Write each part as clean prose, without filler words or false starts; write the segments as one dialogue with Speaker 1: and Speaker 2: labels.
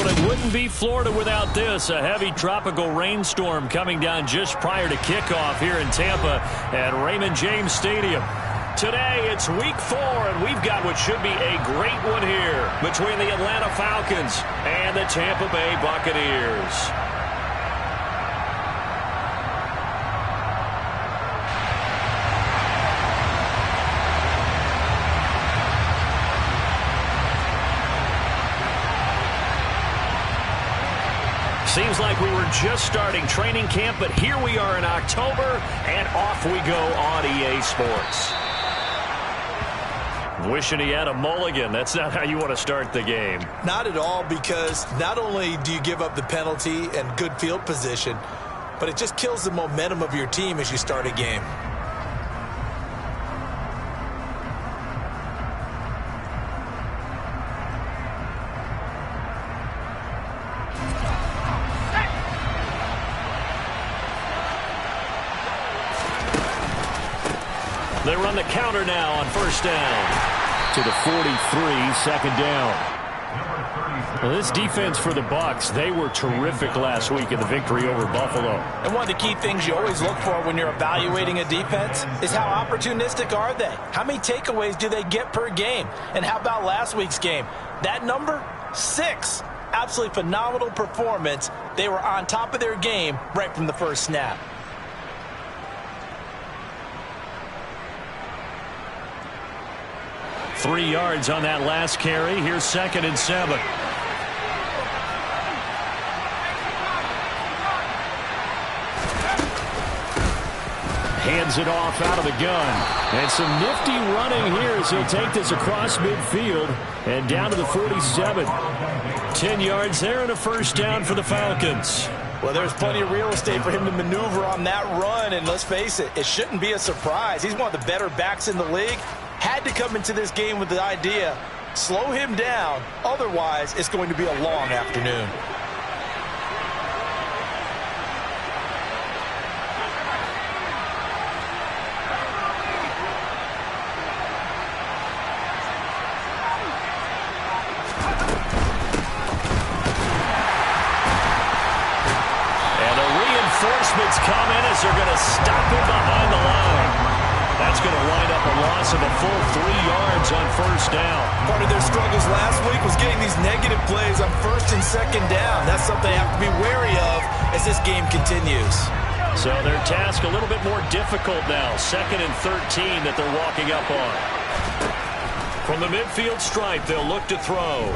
Speaker 1: But it wouldn't be Florida without this. A heavy tropical rainstorm coming down just prior to kickoff here in Tampa at Raymond James Stadium. Today, it's week 4, and we've got what should be a great one here between the Atlanta Falcons and the Tampa Bay Buccaneers. Seems like we were just starting training camp, but here we are in October, and off we go on EA Sports. Wishing he had a mulligan. That's not how you want to start the game.
Speaker 2: Not at all, because not only do you give up the penalty and good field position, but it just kills the momentum of your team as you start a game.
Speaker 1: They run the counter now on first down. To the 43, second down. Well, this defense for the Bucs, they were terrific last week in the victory over Buffalo.
Speaker 3: And one of the key things you always look for when you're evaluating a defense is how opportunistic are they? How many takeaways do they get per game? And how about last week's game? That number, 6. Absolutely phenomenal performance. They were on top of their game right from the first snap.
Speaker 1: Three yards on that last carry. Here's 2nd and 7. Hands it off out of the gun. And some nifty running here as he'll take this across midfield and down to the 47. 10 yards there and a first down for the Falcons.
Speaker 3: Well, there's plenty of real estate for him to maneuver on that run, and let's face it, it shouldn't be a surprise. He's one of the better backs in the league. Had to come into this game with the idea, slow him down, otherwise it's going to be a long afternoon.
Speaker 1: And the reinforcements come in as they're going to stop him behind the line. That's going to wind up a loss of a full 3 yards on first down.
Speaker 2: Part of their struggles last week was getting these negative plays on first and second down. That's something they have to be wary of as this game continues.
Speaker 1: So their task a little bit more difficult now. 2nd and 13 that they're walking up on. From the midfield stripe, they'll look to throw.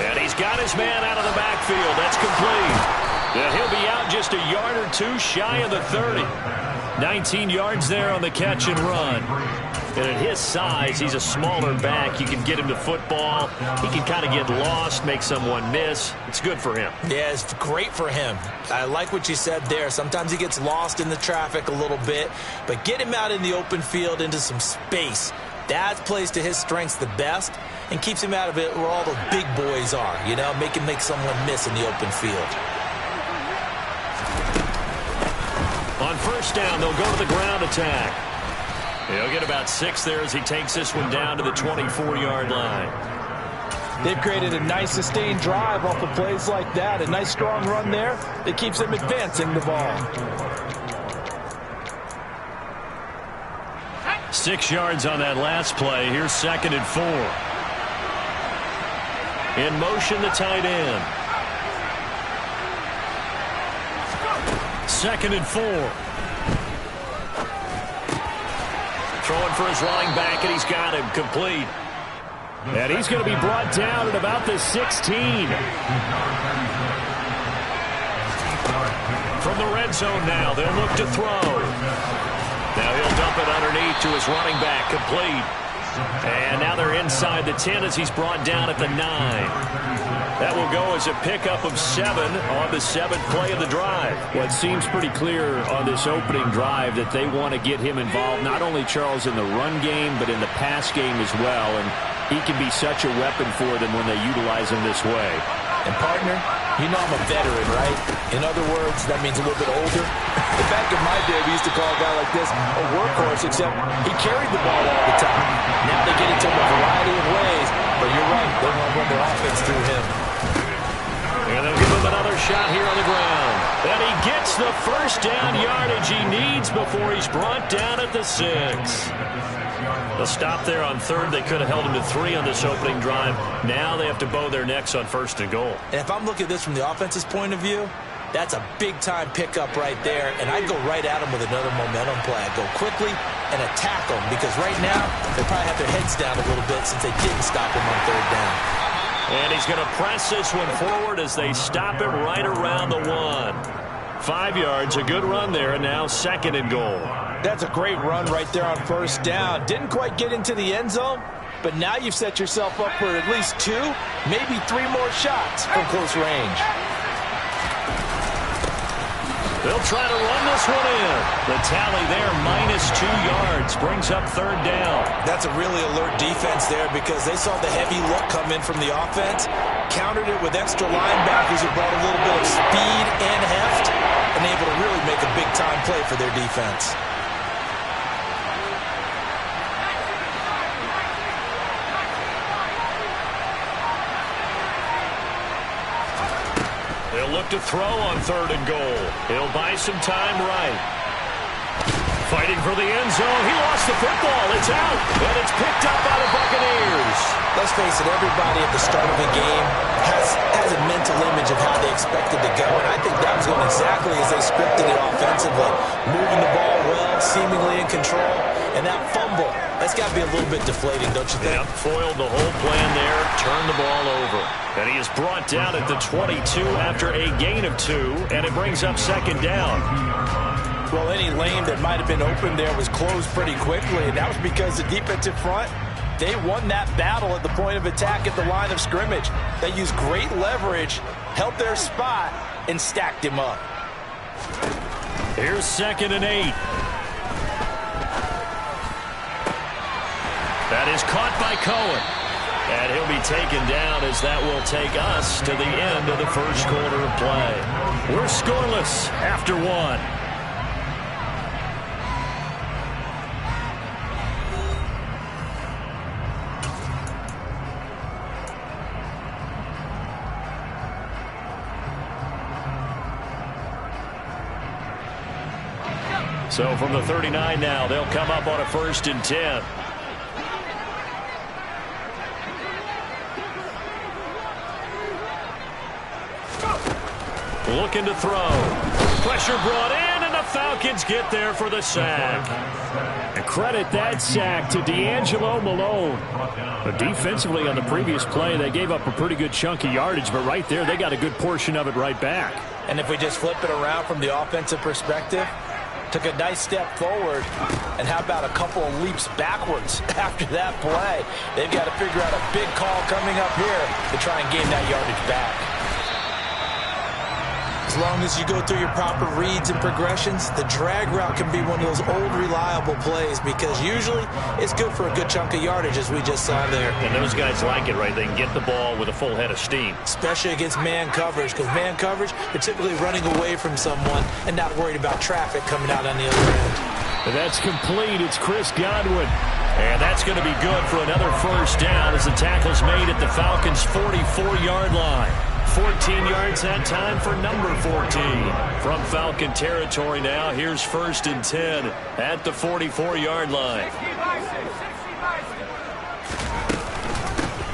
Speaker 1: And he's got his man out of the backfield. That's complete. And he'll be out just a yard or two shy of the 30. 19 yards there on the catch and run. And at his size, he's a smaller back. You can get him to football. He can kind of get lost, make someone miss. It's good for him.
Speaker 2: Yeah, it's great for him. I like what you said there. Sometimes he gets lost in the traffic a little bit, but get him out in the open field into some space. That plays to his strengths the best and keeps him out of it where all the big boys are, you know, make someone miss in the open field.
Speaker 1: On first down, they'll go to the ground attack. He'll get about 6 there as he takes this one down to the 24-yard line.
Speaker 3: They've created a nice sustained drive off of plays like that. A nice strong run there that keeps them advancing the ball.
Speaker 1: 6 yards on that last play. Here's 2nd and 4. In motion, the tight end. 2nd and 4. Throwing for his running back, and he's got him complete. And he's going to be brought down at about the 16. From the red zone now, they'll look to throw. Now he'll dump it underneath to his running back, complete. And now they're inside the 10 as he's brought down at the 9. That will go as a pickup of 7 on the 7th play of the drive.
Speaker 4: Well, it seems pretty clear on this opening drive that they want to get him involved, not only, Charles, in the run game, but in the pass game as well. And he can be such a weapon for them when they utilize him this way.
Speaker 3: And, partner, you know I'm a veteran, right? In other words, that means a little bit older. Back in my day, we used to call a guy like this a workhorse, except he carried the ball all the time. Now they get it to him a variety of ways. but you're right. They want to run their offense through him.
Speaker 1: And they'll give him another shot here on the ground. And he gets the first down yardage he needs before he's brought down at the 6. The stop there on third. They could have held him to 3 on this opening drive. Now they have to bow their necks on first and goal.
Speaker 2: And if I'm looking at this from the offense's point of view, that's a big-time pickup right there, and I'd go right at him with another momentum play. I'd go quickly and attack them, because right now they probably have their heads down a little bit since they didn't stop him on third down.
Speaker 1: And he's going to press this one forward as they stop him right around the 1. 5 yards, a good run there, and now second and goal.
Speaker 3: That's a great run right there on first down. Didn't quite get into the end zone, but now you've set yourself up for at least 2, maybe 3 more shots from close range.
Speaker 1: They'll try to run this one in. The tally there, -2 yards, brings up third down.
Speaker 2: That's a really alert defense there, because they saw the heavy look come in from the offense, countered it with extra linebackers who brought a little bit of speed and heft, and able to really make a big-time play for their defense.
Speaker 1: They'll look to throw on third and goal. He'll buy some time right. Fighting for the end zone. He lost the football. It's out. And it's picked up by the Buccaneers.
Speaker 2: Let's face it, everybody at the start of a game has a mental image of how they expect it to go, and I think that was going exactly as they scripted it offensively. Moving the ball well, seemingly in control, and that fumble, that's got to be a little bit deflating, don't you think?
Speaker 1: Yep, foiled the whole plan there, turned the ball over. And he is brought down at the 22 after a gain of 2, and it brings up second down.
Speaker 3: Well, any lane that might have been open there was closed pretty quickly, and that was because the defensive front, they won that battle at the point of attack at the line of scrimmage. They used great leverage, held their spot, and stacked him up.
Speaker 1: Here's second and 8. That is caught by Cohen. And he'll be taken down as that will take us to the end of the first quarter of play. We're scoreless after 1. So from the 39 now, they'll come up on a 1st and 10. Looking to throw. Pressure brought in, and the Falcons get there for the sack. And credit that sack to D'Angelo Malone. But defensively on the previous play, they gave up a pretty good chunk of yardage, but right there, they got a good portion of it right back.
Speaker 3: And if we just flip it around from the offensive perspective, took a nice step forward, and how about a couple of leaps backwards after that play? They've got to figure out a big call coming up here to try and gain that yardage back.
Speaker 2: As long as you go through your proper reads and progressions, the drag route can be one of those old reliable plays, because usually it's good for a good chunk of yardage, as we just saw there.
Speaker 1: And those guys like it, right? They can get the ball with a full head of steam.
Speaker 2: Especially against man coverage, because man coverage, they're typically running away from someone and not worried about traffic coming out on the other end.
Speaker 1: And that's complete. It's Chris Godwin. And that's going to be good for another first down as the tackle's made at the Falcons' 44-yard line. 14 yards that time for number 14. From Falcon territory now, here's 1st and 10 at the 44-yard line.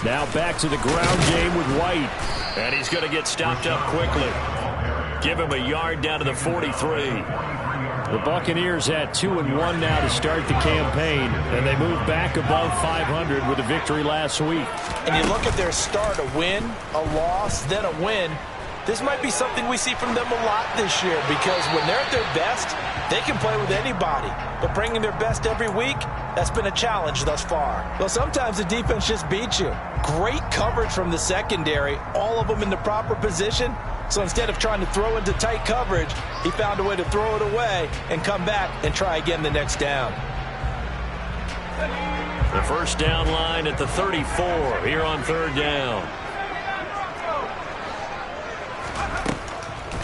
Speaker 1: Now back to the ground game with White. And he's going to get stopped up quickly. Give him a yard down to the 43. The Buccaneers at 2-1 now to start the campaign, and they move back above 500 with a victory last week.
Speaker 3: And you look at their start, a win, a loss, then a win. This might be something we see from them a lot this year, because when they're at their best, they can play with anybody. But bringing their best every week, that's been a challenge thus far. Well, sometimes the defense just beats you. Great coverage from the secondary, all of them in the proper position. So instead of trying to throw into tight coverage, he found a way to throw it away and come back and try again the next down.
Speaker 1: The first down line at the 34 here on third down.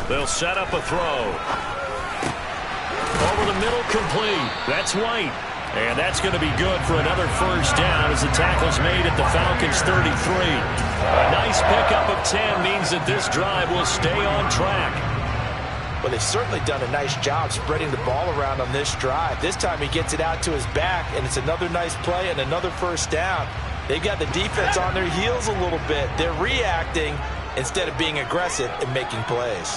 Speaker 1: They'll set up a throw. Over the middle, complete. That's White. And that's going to be good for another first down as the tackle's made at the Falcons' 33. A nice pickup of 10 means that this drive will stay on track.
Speaker 3: Well, they've certainly done a nice job spreading the ball around on this drive. This time he gets it out to his back, and it's another nice play and another first down. They've got the defense on their heels a little bit. They're reacting instead of being aggressive and making plays.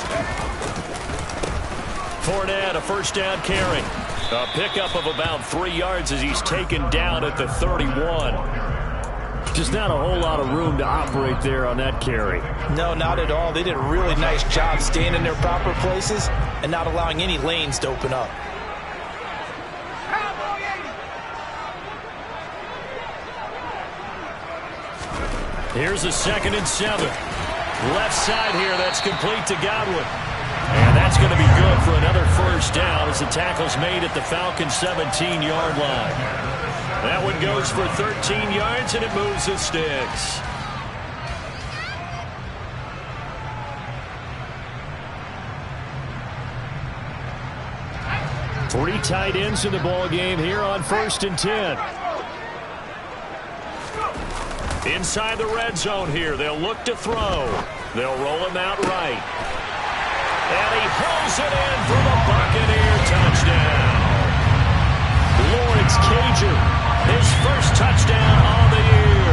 Speaker 1: Fournette, a first down carry. A pickup of about 3 yards as he's taken down at the 31. Just not a whole lot of room to operate there on that carry.
Speaker 3: No, not at all. They did a really nice job staying in their proper places and not allowing any lanes to open up.
Speaker 1: Here's a 2nd and 7. Left side here, that's complete to Godwin. And that's going to be good for another first down as the tackle's made at the Falcons' 17-yard line. That one goes for 13 yards, and it moves the sticks. Three tight ends in the ball game here on 1st and 10. Inside the red zone here, they'll look to throw. They'll roll him out right. And he hauls it in for the Buccaneer touchdown. Lawrence Cager, his first touchdown on the year.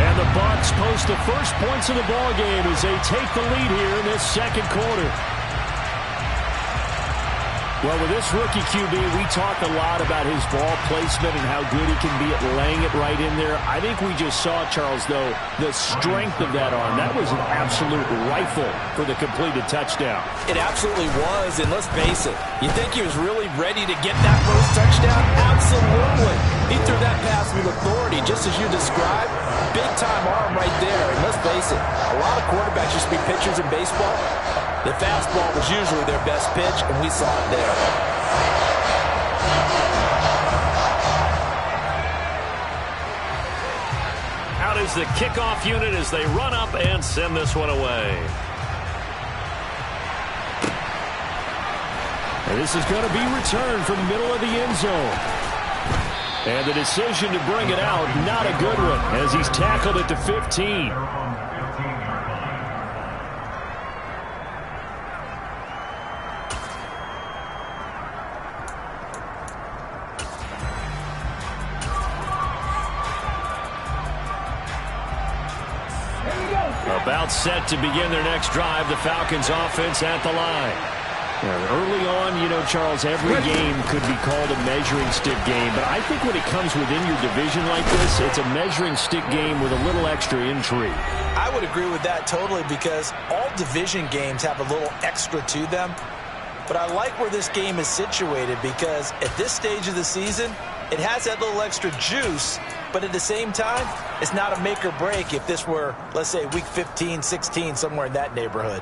Speaker 1: And the Bucs post the first points of the ball game as they take the lead here in this second quarter. Well, with this rookie QB, we talked a lot about his ball placement and how good he can be at laying it right in there. I think we just saw, Charles, though, the strength of that arm. That was an absolute rifle for the completed touchdown.
Speaker 3: It absolutely was, and let's face it, you think he was really ready to get that first touchdown? Absolutely. He threw that pass with authority, just as you described. Big-time arm right there, and let's face it, a lot of quarterbacks used to be pitchers in baseball. The fastball was usually their best pitch, and we saw it there.
Speaker 1: Out is the kickoff unit as they run up and send this one away. And this is going to be returned from the middle of the end zone. And the decision to bring it out, not a good one, as he's tackled at the 15. About set to begin their next drive, the Falcons offense at the line. Early on, you know, Charles, every game could be called a measuring stick game, but I think when it comes within your division like this, it's a measuring stick game with a little extra intrigue.
Speaker 3: I would agree with that totally because all division games have a little extra to them, but I like where this game is situated because at this stage of the season, it has that little extra juice, but at the same time, it's not a make or break if this were, let's say, week 15, 16, somewhere in that neighborhood.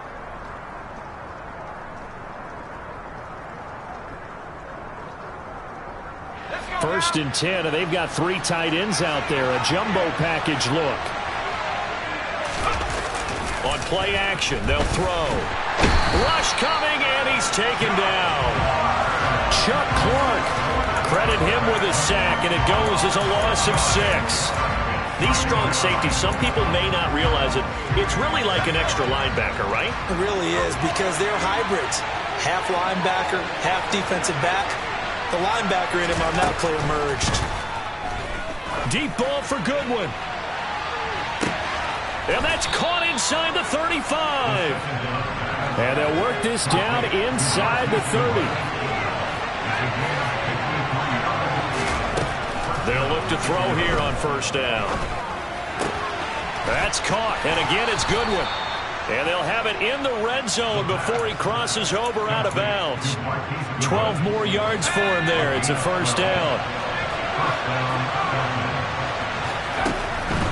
Speaker 1: First and 10, and they've got 3 tight ends out there. A jumbo package look. On play action, they'll throw. Rush coming, and he's taken down. Chuck Clark. Credit him with a sack, and it goes as a loss of 6. These strong safeties, some people may not realize it. It's really like an extra linebacker, right?
Speaker 3: It really is because they're hybrids. Half linebacker, half defensive back. The linebacker in him on that play emerged.
Speaker 1: Deep ball for Goodwin. And that's caught inside the 35. And they'll work this down inside the 30. They'll look to throw here on first down. That's caught. And again, it's Goodwin. And they'll have it in the red zone before he crosses over out of bounds. 12 more yards for him there. It's a first down.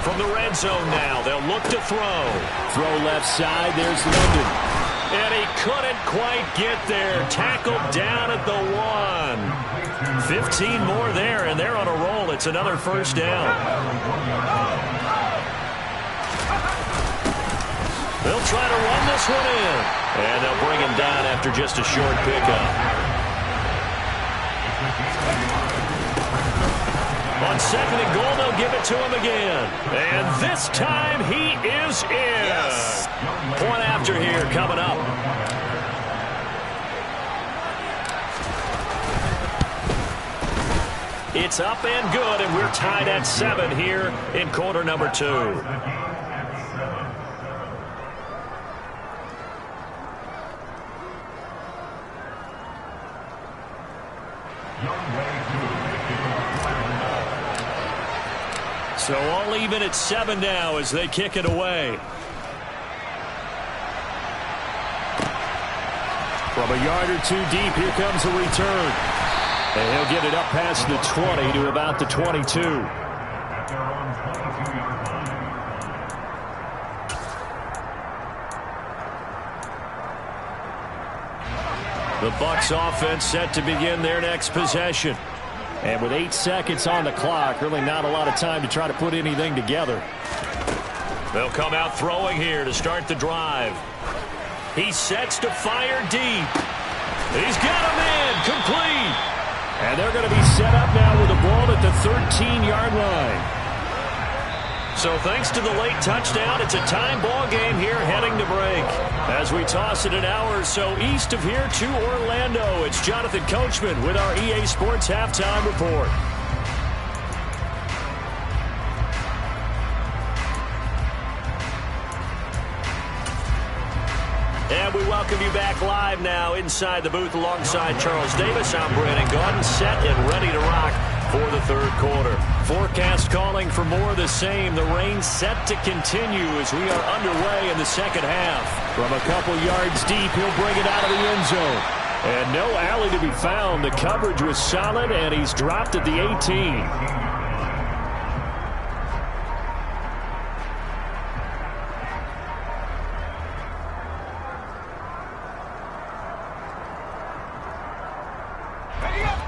Speaker 1: From the red zone now, they'll look to throw. Throw left side, there's London. And he couldn't quite get there. Tackled down at the 1. 15 more there, and they're on a roll. It's another first down. They'll try to run this one in. And they'll bring him down after just a short pickup. second and goal, they'll give it to him again. And this time he is in.
Speaker 2: Yes.
Speaker 1: Point after here coming up. It's up and good, and we're tied at 7 here in quarter number 2. So all even at 7 now as they kick it away. From a yard or two deep, here comes a return. And he'll get it up past the 20 to about the 22. The Bucs offense set to begin their next possession. And with 8 seconds on the clock, really not a lot of time to try to put anything together. They'll come out throwing here to start the drive. He sets to fire deep. He's got him in, complete. And they're going to be set up now with the ball at the 13-yard line. So thanks to the late touchdown, it's a time ball game here heading to break. As we toss it an hour or so east of here to Orlando, it's Jonathan Coachman with our EA Sports Halftime Report. And we welcome you back live now inside the booth alongside Charles Davis. I'm Brandon Gaudin, set and ready to rock for the third quarter. Forecast calling for more of the same. The rain set to continue as we are underway in the second half. From a couple yards deep, he'll bring it out of the end zone. And no alley to be found. The coverage was solid, and he's dropped at the 18.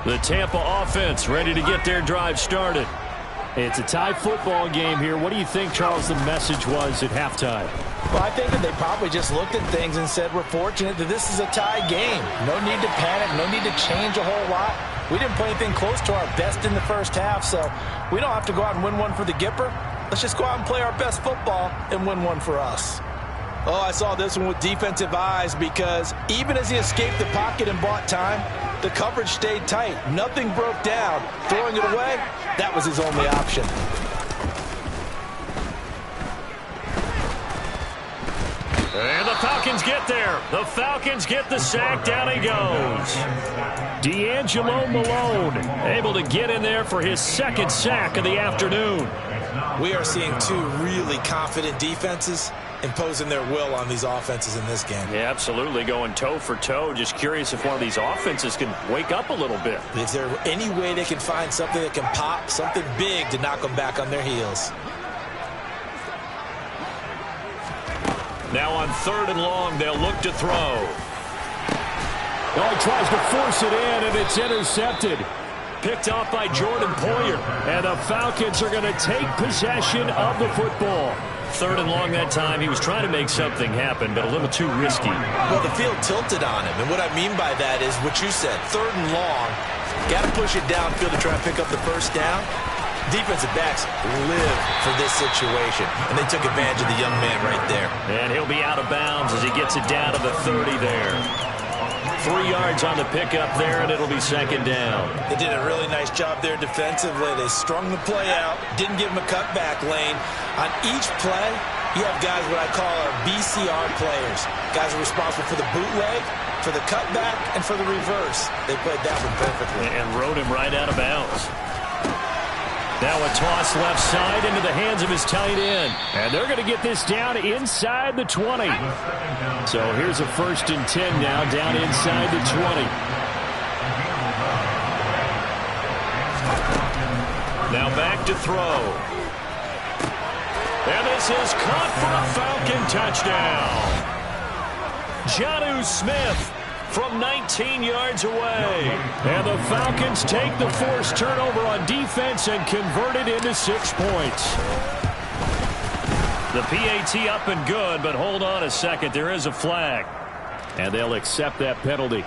Speaker 1: The Tampa offense ready to get their drive started. It's a tie football game here. What do you think, Charles, the message was at halftime?
Speaker 3: Well, I think that they probably just looked at things and said, we're fortunate that this is a tie game. No need to panic, no need to change a whole lot. We didn't play anything close to our best in the first half, so we don't have to go out and win one for the Gipper. Let's just go out and play our best football and win one for us. Oh, I saw this one with defensive eyes because even as he escaped the pocket and bought time, the coverage stayed tight. Nothing broke down. Throwing it away, that was his only option.
Speaker 1: And the Falcons get there. The Falcons get the sack. Down he goes. D'Angelo Malone able to get in there for his second sack of the afternoon.
Speaker 2: We are seeing two really confident defenses imposing their will on these offenses in this game.
Speaker 1: Yeah, absolutely, going toe for toe. Just curious if one of these offenses can wake up a little bit.
Speaker 2: Is there any way they can find something that can pop, something big to knock them back on their heels?
Speaker 1: Now on 3rd and long, they'll look to throw.
Speaker 4: Oh, he tries to force it in, and it's intercepted.
Speaker 1: Picked off by Jordan Poyer.
Speaker 4: And the Falcons are going to take possession of the football.
Speaker 1: 3rd and long that time. He was trying to make something happen, but a little too risky.
Speaker 2: Well, the field tilted on him, and what I mean by that is what you said. 3rd and long, got to push it downfield to try and pick up the first down. Defensive backs live for this situation, and they took advantage of the young man right there.
Speaker 1: And he'll be out of bounds as he gets it down to the 30 there. 3 yards on the pickup there, and it'll be second down.
Speaker 2: They did a really nice job there defensively. They strung the play out, didn't give him a cutback lane. On each play, you have guys what I call our BCR players. Guys are responsible for the bootleg, for the cutback, and for the reverse. They played that one perfectly.
Speaker 1: And rode him right out of bounds. Now a toss left side into the hands of his tight end.
Speaker 4: And they're going to get this down inside the 20. So here's a 1st and 10 now, down inside the 20.
Speaker 1: Now back to throw. And this is caught for a Falcon touchdown. Jonnu Smith from 19 yards away.
Speaker 4: And the Falcons take the forced turnover on defense and convert it into 6 points.
Speaker 1: The PAT up and good, but hold on a second. There is a flag.
Speaker 4: And they'll accept that penalty.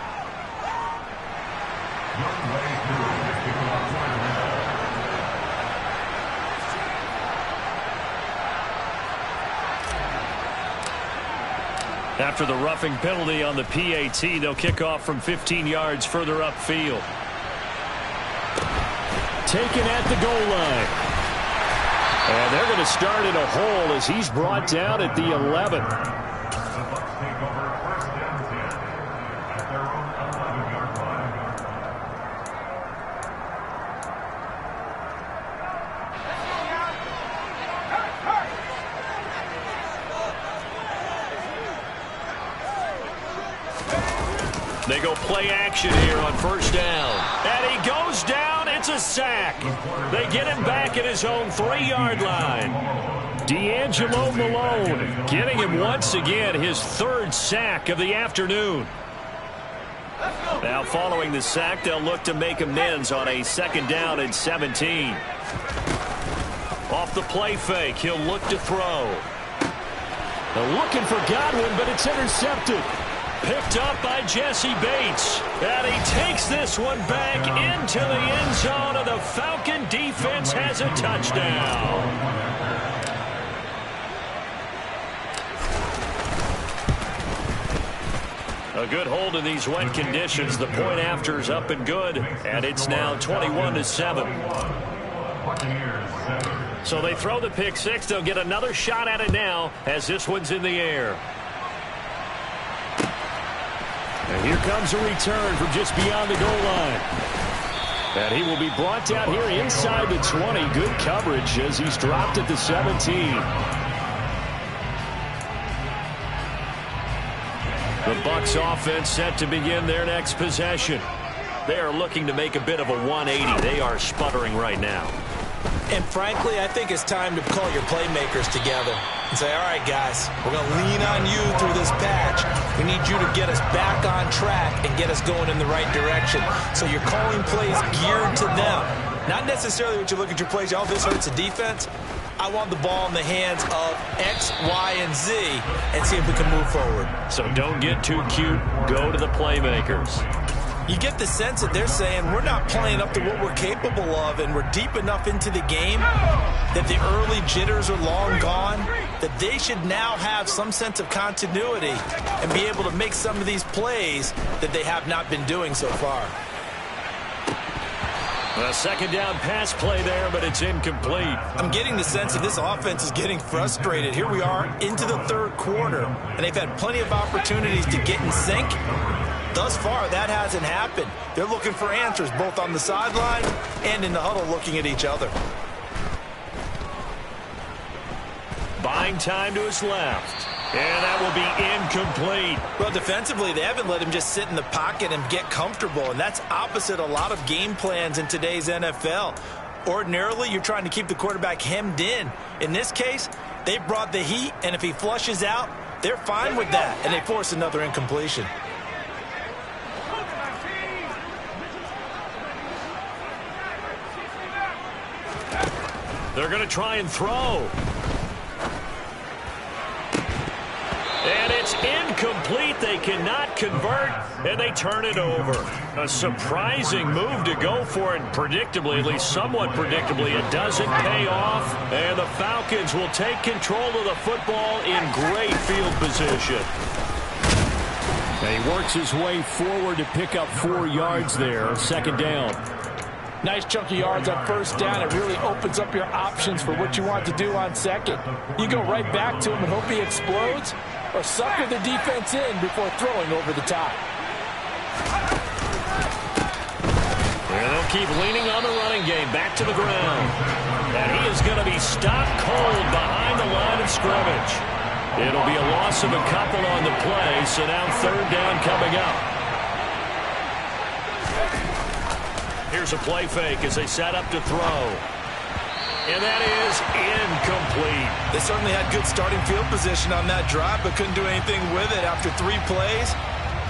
Speaker 1: After the roughing penalty on the PAT, they'll kick off from 15 yards further upfield. Taken at the goal line. And they're going to start in a hole as he's brought down at the 11. They go play action here on first down. And he goes down. It's a sack. They get him back at his own 3-yard line. D'Angelo Malone getting him once again his 3rd sack of the afternoon. Now following the sack, they'll look to make amends on a 2nd down and 17. Off the play fake, he'll look to throw. They're looking for Godwin, but it's intercepted. Picked up by Jesse Bates. And he takes this one back into the end zone, and the Falcon defense has a touchdown. A good hold in these wet conditions. The point after is up and good, and it's now 21-7. So they throw the pick six. They'll get another shot at it now as this one's in the air. And here comes a return from just beyond the goal line. And he will be brought down here inside the 20. Good coverage as he's dropped at the 17. The Bucs offense set to begin their next possession. They are looking to make a bit of a 180. They are sputtering right now.
Speaker 2: And frankly, I think it's time to call your playmakers together and say, all right, guys, we're going to lean on you through this patch. We need you to get us back on track and get us going in the right direction. So you're calling plays geared to them. Not necessarily what you look at your plays, oh, this hurts the defense. I want the ball in the hands of X, Y, and Z and see if we can move forward.
Speaker 1: So don't get too cute. Go to the playmakers.
Speaker 2: You get the sense that they're saying we're not playing up to what we're capable of, and we're deep enough into the game that the early jitters are long gone, that they should now have some sense of continuity and be able to make some of these plays that they have not been doing so far.
Speaker 1: A 2nd down pass play there, but it's incomplete.
Speaker 2: I'm getting the sense that this offense is getting frustrated. Here we are into the 3rd quarter, and they've had plenty of opportunities to get in sync. Thus far, that hasn't happened. They're looking for answers both on the sideline and in the huddle looking at each other.
Speaker 1: Buying time to his left. And that will be incomplete.
Speaker 2: Well, defensively, they haven't let him just sit in the pocket and get comfortable, and that's opposite a lot of game plans in today's NFL. Ordinarily, you're trying to keep the quarterback hemmed in. In this case, they brought the heat, and if he flushes out, they're fine with that, and they force another incompletion.
Speaker 1: They're going to try and throw. And it's incomplete. They cannot convert, and they turn it over. A surprising move to go for it. Predictably, at least somewhat predictably, it doesn't pay off. And the Falcons will take control of the football in great field position. And he works his way forward to pick up 4 yards there. 2nd down.
Speaker 3: Nice chunk of yards on 1st down. It really opens up your options for what you want to do on 2nd. You go right back to him and hope he explodes, or sucker the defense in before throwing over the top.
Speaker 1: And they'll keep leaning on the running game. Back to the ground. And he is going to be stopped cold behind the line of scrimmage. It'll be a loss of a couple on the play, so now 3rd down coming up. Here's a play fake as they set up to throw. And that is incomplete.
Speaker 2: They certainly had good starting field position on that drive, but couldn't do anything with it after 3 plays.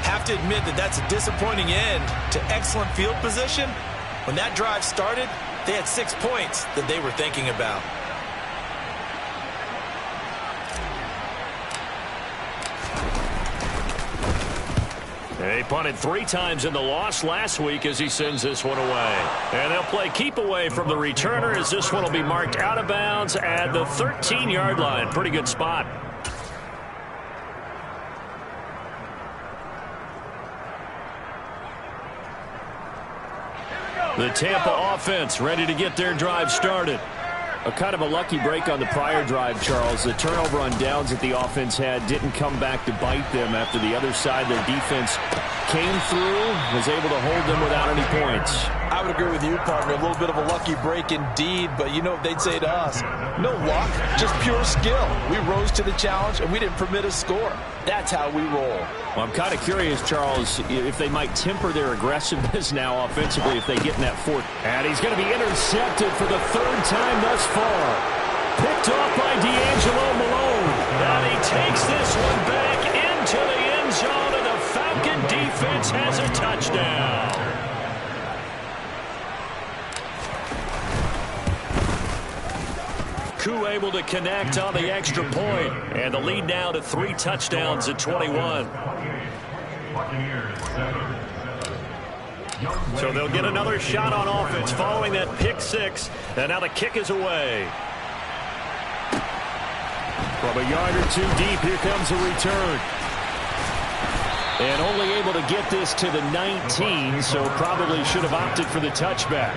Speaker 2: Have to admit that that's a disappointing end to excellent field position. When that drive started, they had 6 points that they were thinking about.
Speaker 1: They punted 3 times in the loss last week as he sends this one away. And they'll play keep away from the returner as this one will be marked out of bounds at the 13-yard line. Pretty good spot. The Tampa offense ready to get their drive started.
Speaker 4: A kind of a lucky break on the prior drive, Charles. The turnover on downs that the offense had didn't come back to bite them after the other side. Their defense came through, was able to hold them without any points.
Speaker 3: I would agree with you, partner. A little bit of a lucky break indeed, but you know what they'd say to us? No luck, just pure skill. We rose to the challenge, and we didn't permit a score. That's how we roll.
Speaker 4: Well, I'm kind of curious, Charles, if they might temper their aggressiveness now offensively if they get in that fourth.
Speaker 1: And he's going to be intercepted for the third time thus far. Picked off by D'Angelo Malone. And he takes this one back into the end zone, and the Falcon defense has a touchdown. Koo able to connect on the extra point, and the lead now to 3 touchdowns at 21. So they'll get another shot on offense following that pick 6, and now the kick is away. From a yard or 2 deep, here comes a return. And only able to get this to the 19, so probably should have opted for the touchback.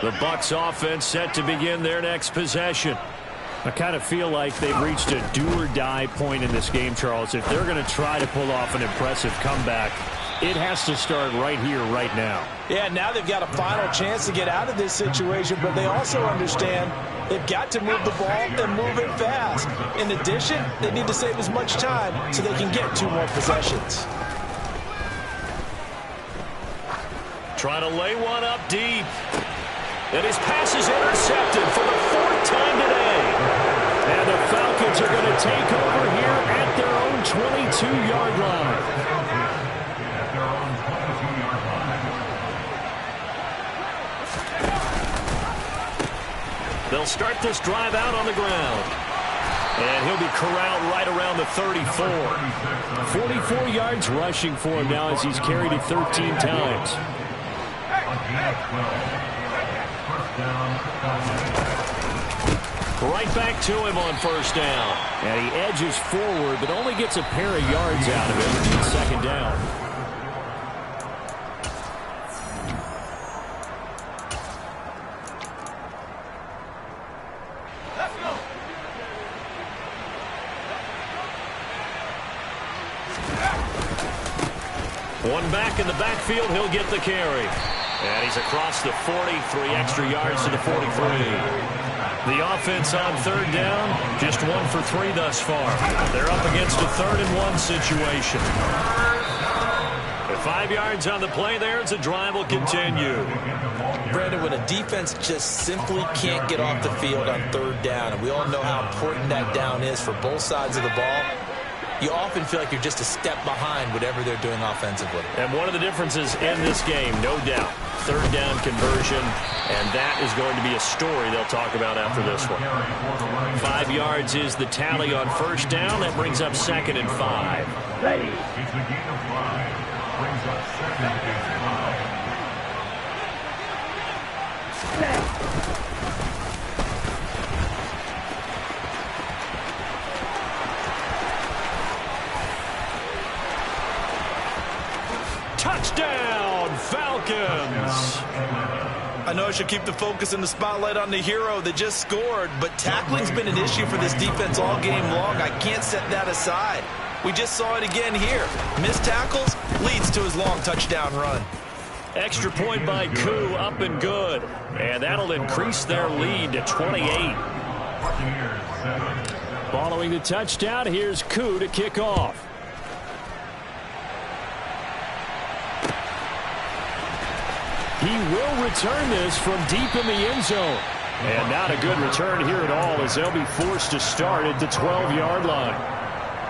Speaker 1: The Bucs offense set to begin their next possession. I kind of feel like they've reached a do-or-die point in this game, Charles. If they're going to try to pull off an impressive comeback, it has to start right here, right now.
Speaker 3: Yeah, now they've got a final chance to get out of this situation, but they also understand they've got to move the ball and move it fast. In addition, they need to save as much time so they can get 2 more possessions.
Speaker 1: Trying to lay one up deep. And his pass is intercepted for the 4th time today. And the Falcons are going to take over here at their own 22-yard line. They'll start this drive out on the ground. And he'll be corralled right around the 34.
Speaker 4: 44 yards rushing for him now as he's carried it 13 times.
Speaker 1: Right back to him on 1st down.
Speaker 4: And he edges forward, but only gets a pair of yards out of it on 2nd down.
Speaker 1: Let's go. One back in the backfield, he'll get the carry. And he's across the 40, 3 extra yards to the 43. The offense on 3rd down, just 1 for 3 thus far. They're up against a 3rd and 1 situation. With 5 yards on the play there, as the drive will continue.
Speaker 2: Brandon, when a defense just simply can't get off the field on 3rd down, and we all know how important that down is for both sides of the ball, you often feel like you're just a step behind whatever they're doing offensively.
Speaker 1: And one of the differences in this game, no doubt, 3rd down conversion, and that is going to be a story they'll talk about after this one. 5 yards is the tally on 1st down. That brings up 2nd and 5. Ready. Touchdown, Falcons!
Speaker 3: I know I should keep the focus and the spotlight on the hero that just scored, but tackling's been an issue for this defense all game long. I can't set that aside. We just saw it again here. Missed tackles leads to his long touchdown run.
Speaker 1: Extra point by Koo, up and good. And that'll increase their lead to 28.
Speaker 4: Following the touchdown, here's Koo to kick off. He will return this from deep in the end zone.
Speaker 1: And not a good return here at all, as they'll be forced to start at the 12-yard line.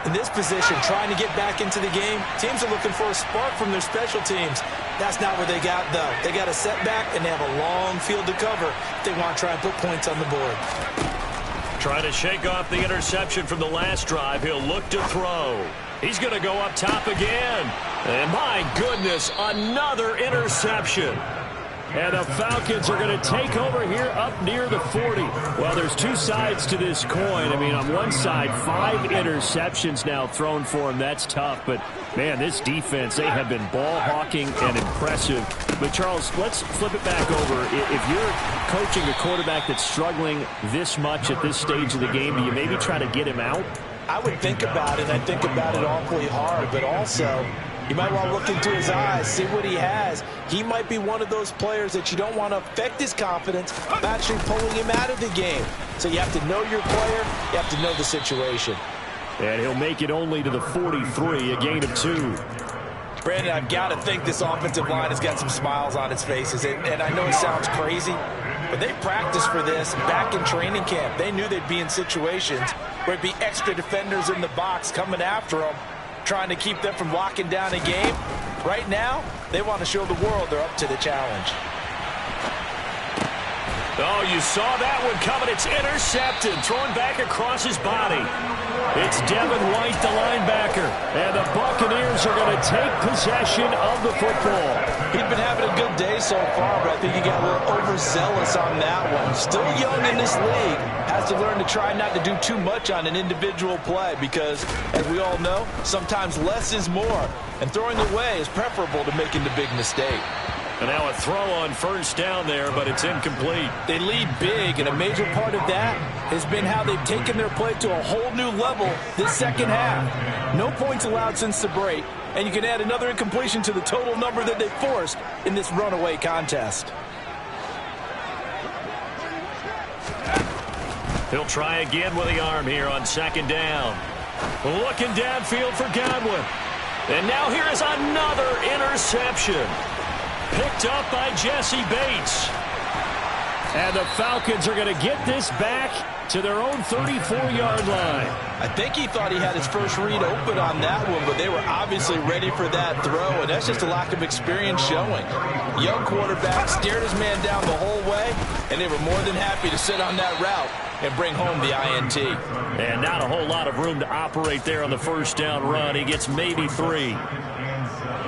Speaker 3: In this position, trying to get back into the game, teams are looking for a spark from their special teams. That's not what they got, though. They got a setback, and they have a long field to cover if they want to try and put points on the board.
Speaker 1: Trying to shake off the interception from the last drive. He'll look to throw. He's going to go up top again. And my goodness, another interception.
Speaker 4: And the Falcons are going to take over here up near the 40. Well, there's two sides to this coin. I mean, on one side, 5 interceptions now thrown for him. That's tough. But, man, this defense, they have been ball hawking and impressive. But, Charles, let's flip it back over. If you're coaching a quarterback that's struggling this much at this stage of the game, do you maybe try to get him out?
Speaker 3: I would think about it. I think about it awfully hard. But also, you might want to look into his eyes, see what he has. He might be one of those players that you don't want to affect his confidence by actually pulling him out of the game. So you have to know your player. You have to know the situation.
Speaker 4: And he'll make it only to the 43, a gain of 2.
Speaker 3: Brandon, I've got to think this offensive line has got some smiles on its faces. And I know it sounds crazy, but they practiced for this back in training camp. They knew they'd be in situations where it'd be extra defenders in the box coming after them, trying to keep them from locking down a game. Right now, they want to show the world they're up to the challenge.
Speaker 1: Oh, you saw that one coming. It's intercepted, thrown back across his body. It's Devin White, the linebacker. And the Buccaneers are going to take possession of the football.
Speaker 3: He's been having a good day so far, but I think he got a little overzealous on that one. Still young in this league. Has to learn to try not to do too much on an individual play because, as we all know, sometimes less is more. And throwing away is preferable to making the big mistake.
Speaker 1: And now a throw on first down there, but it's incomplete.
Speaker 3: They lead big, and a major part of that has been how they've taken their play to a whole new level this second half. No points allowed since the break, and you can add another incompletion to the total number that they forced in this runaway contest.
Speaker 1: He'll try again with the arm here on second down. Looking downfield for Godwin. And now here is another interception. Picked up by Jesse Bates.
Speaker 4: And the Falcons are going to get this back to their own 34-yard line.
Speaker 3: I think he thought he had his first read open on that one, but they were obviously ready for that throw, and that's just a lack of experience showing. Young quarterback stared his man down the whole way, and they were more than happy to sit on that route and bring home the INT.
Speaker 1: And not a whole lot of room to operate there on the first down run. He gets maybe 3.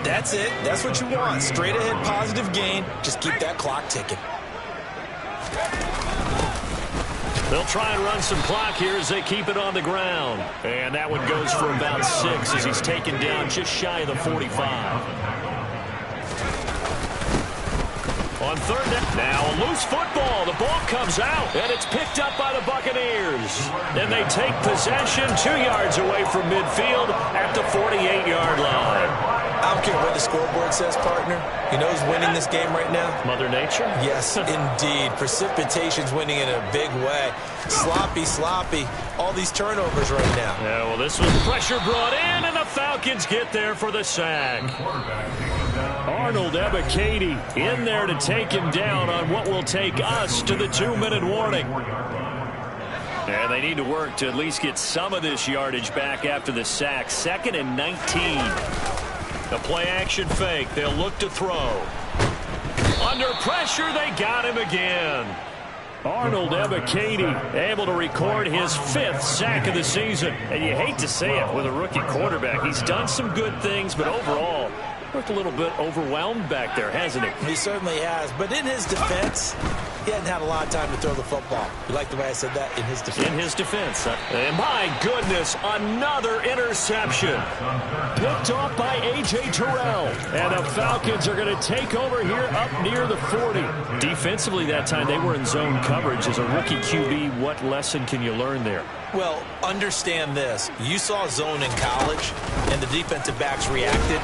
Speaker 3: That's it. That's what you want. Straight ahead positive gain. Just keep that clock ticking.
Speaker 1: They'll try and run some clock here as they keep it on the ground. And that one goes for about 6 as he's taken down just shy of the 45. On third down, now a loose football. The ball comes out, and it's picked up by the Buccaneers. And they take possession 2 yards away from midfield at the 48-yard line.
Speaker 3: I don't care what the scoreboard says, partner. You know who's winning this game right now?
Speaker 1: Mother Nature?
Speaker 3: Yes, indeed. Precipitation's winning in a big way. Sloppy. All these turnovers right now.
Speaker 1: Yeah, well, this was pressure brought in, and the Falcons get there for the sack. Arnold Ebiketie in there to take him down on what will take us to the 2-minute warning. And they need to work to at least get some of this yardage back after the sack. 2nd and 19. The play-action fake. They'll look to throw. Under pressure, they got him again. Arnold Ebiketie able to record his 5th sack of the season. And you hate to say it with a rookie quarterback. He's done some good things, but overall, looked a little bit overwhelmed back there, hasn't he?
Speaker 3: He certainly has. But in his defense, he hadn't had a lot of time to throw the football. You like the way I said that? In his defense.
Speaker 1: In his defense. And my goodness, another interception. Picked off by A.J. Terrell. And the Falcons are going to take over here up near the 40. Defensively that time, they were in zone coverage. As a rookie QB, what lesson can you learn there?
Speaker 3: Well, understand this. You saw zone in college, and the defensive backs reacted,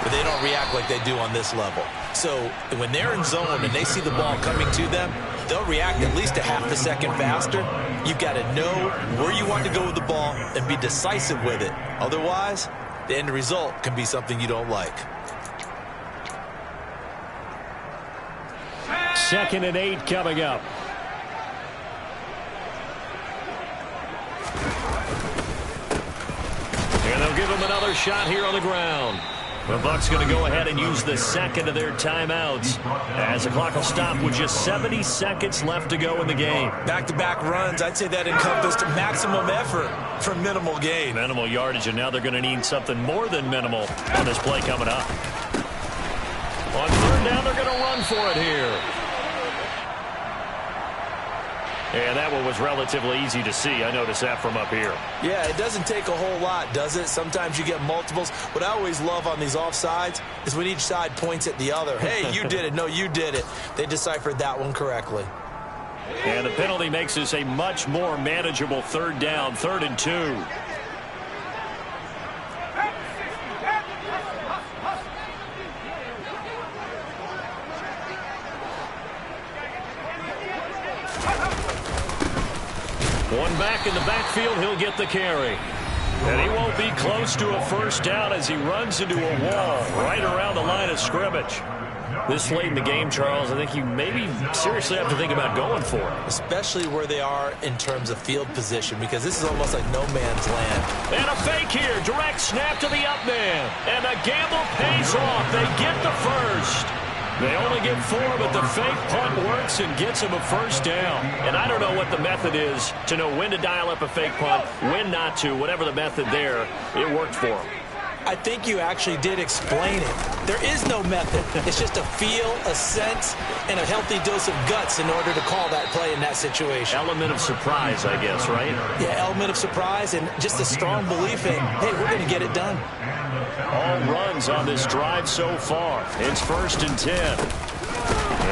Speaker 3: but they don't react like they do on this level. So when they're in zone and they see the ball coming to them, they'll react at least a half a second faster. You've got to know where you want to go with the ball and be decisive with it. Otherwise, the end result can be something you don't like.
Speaker 4: 2nd and 8 coming up.
Speaker 1: And they'll give him another shot here on the ground. The Bucs going to go ahead and use the 2nd of their timeouts as the clock will stop with just 70 seconds left to go in the game.
Speaker 3: Back-to-back runs, I'd say that encompassed maximum effort for minimal gain.
Speaker 1: Minimal yardage, and now they're going to need something more than minimal on this play coming up. On third down. They're going to run for it here. And that one was relatively easy to see. I noticed that from up here.
Speaker 2: Yeah, it doesn't take a whole lot, does it? Sometimes you get multiples. What I always love on these offsides is when each side points at the other. Hey, you did it. No, you did it. They deciphered that one correctly.
Speaker 1: And the penalty makes this a much more manageable third down, 3rd and 2. One back in the backfield, he'll get the carry. And he won't be close to a first down as he runs into a wall right around the line of scrimmage. This late in the game, Charles, I think you maybe seriously have to think about going for it.
Speaker 2: Especially where they are in terms of field position, because this is almost like no man's land.
Speaker 1: And a fake here. Direct snap to the up man. And the gamble pays off. They get the first. They only get 4, but the fake punt works and gets them a first down. And I don't know what the method is to know when to dial up a fake punt, when not to, whatever the method there, it worked for them.
Speaker 2: I think you actually did explain it. There is no method. It's just a feel, a sense, and a healthy dose of guts in order to call that play in that situation.
Speaker 1: Element of surprise, I guess, right?
Speaker 2: Yeah, element of surprise and just a strong belief in, hey, we're going to get it done.
Speaker 1: All runs on this drive so far. It's 1st and 10.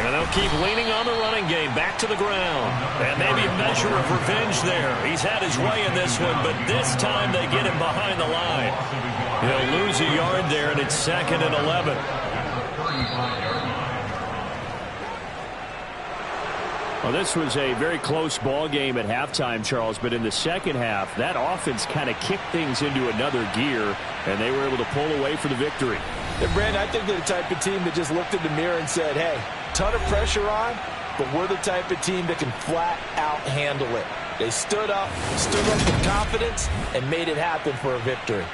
Speaker 1: And they'll keep leaning on the running game. Back to the ground. And maybe a measure of revenge there. He's had his way in this one, but this time they get him behind the line. He'll lose a yard there, and it's 2nd and 11. Well, this was a very close ball game at halftime, Charles, but in the second half, that offense kind of kicked things into another gear, and they were able to pull away for the victory.
Speaker 3: And Brandon, I think they're the type of team that just looked in the mirror and said, hey, ton of pressure on, but we're the type of team that can flat out handle it. They stood up with confidence, and made it happen for a victory.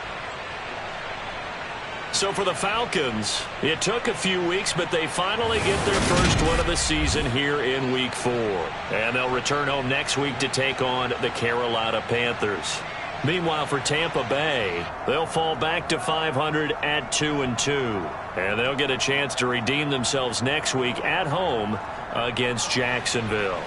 Speaker 1: So for the Falcons, it took a few weeks, but they finally get their first one of the season here in Week 4. And they'll return home next week to take on the Carolina Panthers. Meanwhile, for Tampa Bay, they'll fall back to 500 at 2-2. And they'll get a chance to redeem themselves next week at home against Jacksonville.